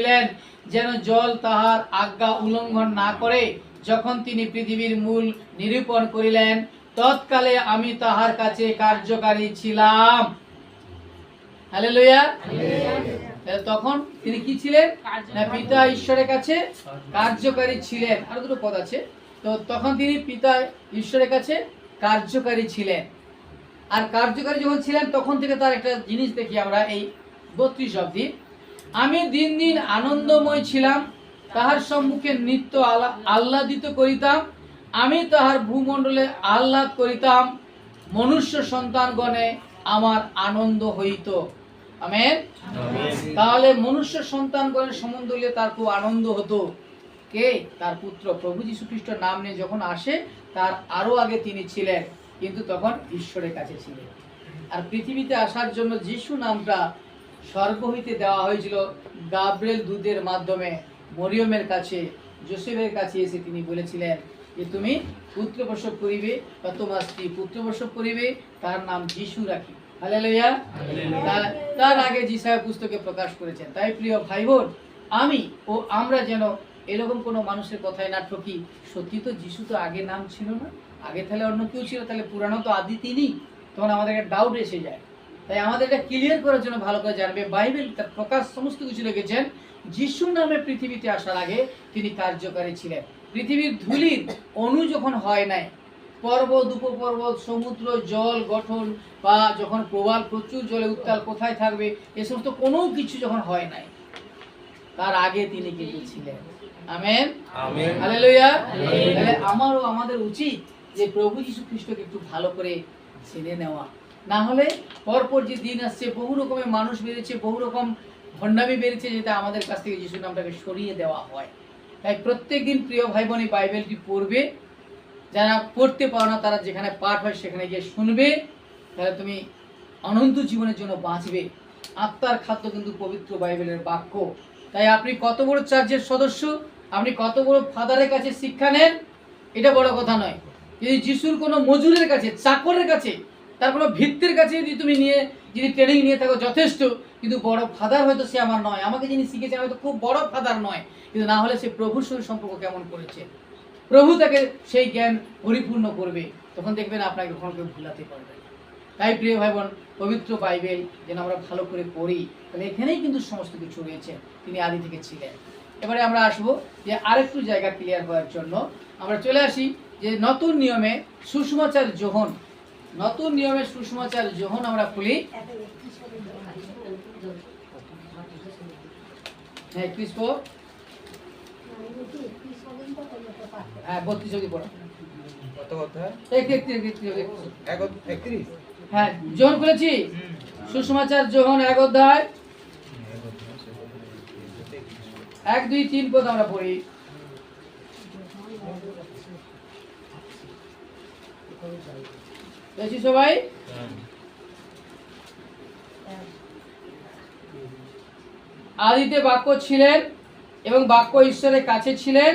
দিলেন যেন জল তাহার আজ্ঞা উল্লঙ্ঘন না করে। যখন তিনি পৃথিবীর মূল নিরূপণ করিলেন, তৎকালে আমি তাহার কাছে কার্যকারী ছিলাম। হালেলুয়া। তখন তিনি কি ছিলেন? না, পিতা ঈশ্বরের কাছে কার্যকারী ছিলেন। আরো দুটো পদ আছে। তো তখন তিনি পিতা ঈশ্বরের কাছে কার্যকারী ছিলেন। আর কার্যকারী যখন ছিলেন তখন থেকে তার একটা জিনিস দেখি আমরা এই 32 অবধি। আমি দিন দিন আনন্দময় ছিলাম, তাহার সম্মুখে নিত্য আহ্লাদিত করিতাম। আমি তাহার ভূমণ্ডলে আহ্লাদ করিতাম, মনুষ্য সন্তানগণে আমার আনন্দ হইত। আমেন। তাহলে মনুষ্য সন্তানগণের সম্বন্ধে তার খুব আনন্দ হতো। কে? তার পুত্র প্রভু যীশু খ্রিস্টের নাম নিয়ে যখন আসে, তার আরো আগে তিনি ছিলেন, কিন্তু তখন ঈশ্বরের কাছে ছিলেন। আর পৃথিবীতে আসার জন্য যিশু নামটা স্বর্গ হইতে দেওয়া হয়েছিল গাব্রিয়েল দূতের মাধ্যমে মরিয়মের কাছে, যোসেফের কাছে এসে তিনি বলেছিলেন যে তুমি পুত্র প্রসব করিবে বা তোমার স্ত্রী পুত্র প্রসব করিবে, তার নাম যিশু রাখি। হালেলুয়া। তার আগে যিশায়া পুস্তকে প্রকাশ করেছেন। তাই প্রিয় ভাই বোন, আমি ও আমরা যেন এরকম কোনো মানুষের কথায় না ঠকি। সত্যি তো যিশু তো আগে নাম ছিল না, আগে তাহলে অন্য কেউ ছিল, তাহলে পুরানো তো আদি তিনি। তখন আমাদের একটা ডাউট এসে যায়। তাই আমাদের এটা ক্লিয়ার করার জন্য ভালো করে জানবে, বাইবেল তার প্রকাশ সমস্ত কিছু লিখেছেন। যিশু নামে পৃথিবীতে আসার আগে তিনি কার্যকারী ছিলেন। পৃথিবীর ধুলির অণু যখন হয় নাই, পর্বত উপপর্বত সমুদ্র জল গঠন বা যখন প্রবাল প্রচুর জলে উত্তাল কোথায় থাকবে, এ সমস্ত কোনো কিছু যখন হয় নাই, তার আগে তিনি কিন্তু ছিলেন। Amen, amen, hallelujah. তাহলে আমারও আমাদের উচিত যে প্রভু যীশু খ্রিস্টকে একটু ভালো করে জেনে নেওয়া। না হলে পরপর যে দিন আসছে, বহু রকমের মানুষ বেড়েছে, বহু রকম ভণ্ডামি বেড়েছে, যেটা আমাদের কাছ থেকে যিশু নামটাকে সরিয়ে দেওয়া হয়। তাই প্রত্যেক দিন প্রিয় ভাই বোন এই বাইবেলটি পড়বে। যারা পড়তে পারো না তারা যেখানে পাঠ হয় সেখানে গিয়ে শুনবে, তাহলে তুমি অনন্ত জীবনের জন্য বাঁচবে। আত্মার খাদ্য কিন্তু পবিত্র বাইবেলের বাক্য। তাই আপনি কত বড় চার্চের সদস্য, আপনি কত বড় ফাদারের কাছে শিক্ষা নেন, এটা বড় কথা নয়। যদি যিশুর কোনো মজুরের কাছে, চাকরের কাছে, তার কোনো ভিত্তির কাছে তুমি যদি ট্রেনিং নিয়ে থাকো যথেষ্ট, কিন্তু বড় ফাদার হয়তো সে আমার নয়, আমাকে যিনি শিখেছে হয়তো খুব বড় ফাদার নয়, কিন্তু না হলে সে প্রভুর সঙ্গে সম্পর্ক কেমন করেছে, প্রভু তাকে সেই জ্ঞান পরিপূর্ণ করবে, তখন দেখবেন আপনাকে কখনো কেউ ভুলাতে পারবে। তাই প্রিয় ভাই বোন, পবিত্র বাইবেল যেন আমরা ভালো করে পড়ি। তাহলে এখানেই কিন্তু সমস্ত কিছু রয়েছে, তিনি আদি থেকে ছিলেন। এবারে আমরা আসবো যে আরেকটু জায়গা ক্লিয়ার হওয়ার জন্য আমরা চলে আসি যে নতুন নিয়মে সুসমাচার যোহন। নতুন নিয়মে সুসমাচার যোহন আমরা খুলি। হ্যাঁ, 32 অবধি পড়া। কত কথা? 31। হ্যাঁ, যোহন খুলেছি। সুসমাচার যোহন 1 অধ্যায় 1, 2, 3 পদ আমরা পড়ি। পেয়েছি সবাই? আদিতে বাক্য ছিলেন এবং বাক্য ঈশ্বরের কাছে ছিলেন।